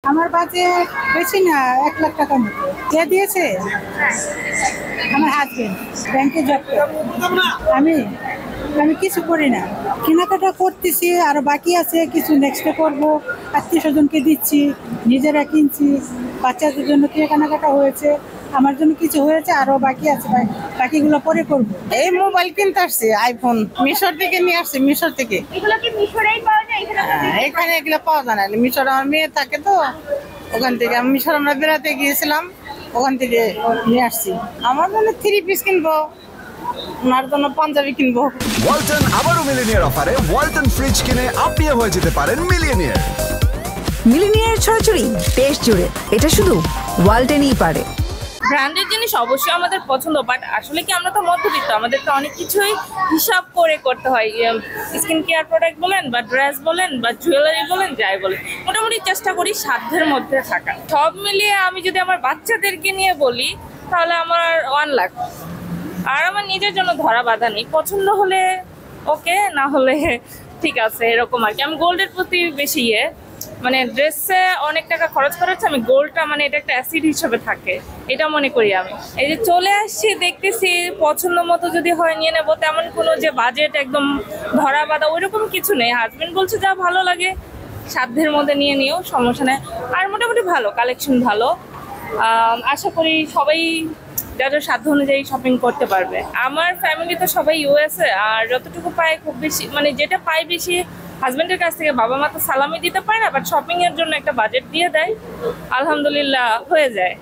আমার বাজেট বেশি না, 1 লাখ টাকার মতো। কে দিয়েছে? আমার হাজবেন্ড ব্যাংকে জব করে। আমি আমি কিছু করি না, কেনাকাটা করতেছি, আরো বাকি আছে কিছু, নেক্সটে করব। আত্মীয় স্বজনকে দিচ্ছি, নিজেরা কিনছি, বাচ্চাদের জন্য কেনাকাটা হয়েছে, আমার জন্য কিছু হয়েছে, আরো বাকি আছে, বাকিগুলো পরে করব। এই মোবাইল কিনতে আসছি, আইফোন মিশর থেকে নিয়ে আসছি, মিশর থেকে। এগুলো কি মিশরেই পাওয়া যায়? এখানে এগুলো পাওয়া যায় না, মিশর আমার মেয়ে থাকে তো, ওখান থেকে আমি মিশর আমরা বেড়াতে গিয়েছিলাম, ওখান থেকে নিয়ে আসছি। আমার জন্য 3 পিস কিনবো, ওনার জন্য পাঞ্জাবি কিনবো। ওয়ালটন আবারও মিলিনিয়ার অফারে ওয়ালটন ফ্রিজ কিনে আপনিও হয়ে যেতে পারেন মিলিয়নিয়ার। মিলিনিয়ার ছড়াছড়ি দেশ জুড়ে, এটা শুধু ওয়ালটেনই পারে। ব্র্যান্ডের জিনিস অবশ্যই আমাদের পছন্দ, বাট আসলে কি আমরা তো মধ্যবিত্ত, আমাদেরকে অনেক কিছুই হিসাব করে করতে হয়। স্কিন কেয়ার প্রোডাক্ট বলেন বা ড্রেস বলেন বা জুয়েলারি বলেন, যাই বলেন, মোটামুটি চেষ্টা করি সাধ্যের মধ্যে থাকা। সব মিলিয়ে আমি যদি আমার বাচ্চাদেরকে নিয়ে বলি তাহলে আমার 1 লাখ। আর আমার নিজের জন্য ধরা বাঁধা নেই, পছন্দ হলে ওকে, না হলে ঠিক আছে, এরকম আর কি। আমি গোল্ডের প্রতি বেশি মানে ড্রেসে অনেক টাকা খরচ করেছে, আমি গোল্ডটা মানে এটা একটা অ্যাসিড হিসেবে থাকে, এটা মনে করি আমি। এই যে চলে আসছি, দেখতেছি পছন্দ মতো যদি হয় নিয়ে নেবো, তেমন কোনো যে বাজেট একদম ধরা বাঁধা ওইরকম কিছু নেই। হাজবেন্ড বলছে যা ভালো লাগে সাধ্যের মধ্যে নিয়ে নিও, সমস্যা নেই। আর মোটামুটি ভালো কালেকশন, ভালো। আশা করি সবাই যাদের সাধ্য অনুযায়ী শপিং করতে পারবে। আমার ফ্যামিলি তো সবাই ইউএসএ, আর যতটুকু পাই খুব বেশি, মানে যেটা পাই বেশি হাজবেন্ডের কাছ থেকে। বাবা মা তো সালামি দিতে পারে না, বাট শপিং এর জন্য একটা বাজেট দিয়ে দেয়, আলহামদুলিল্লাহ হয়ে যায়।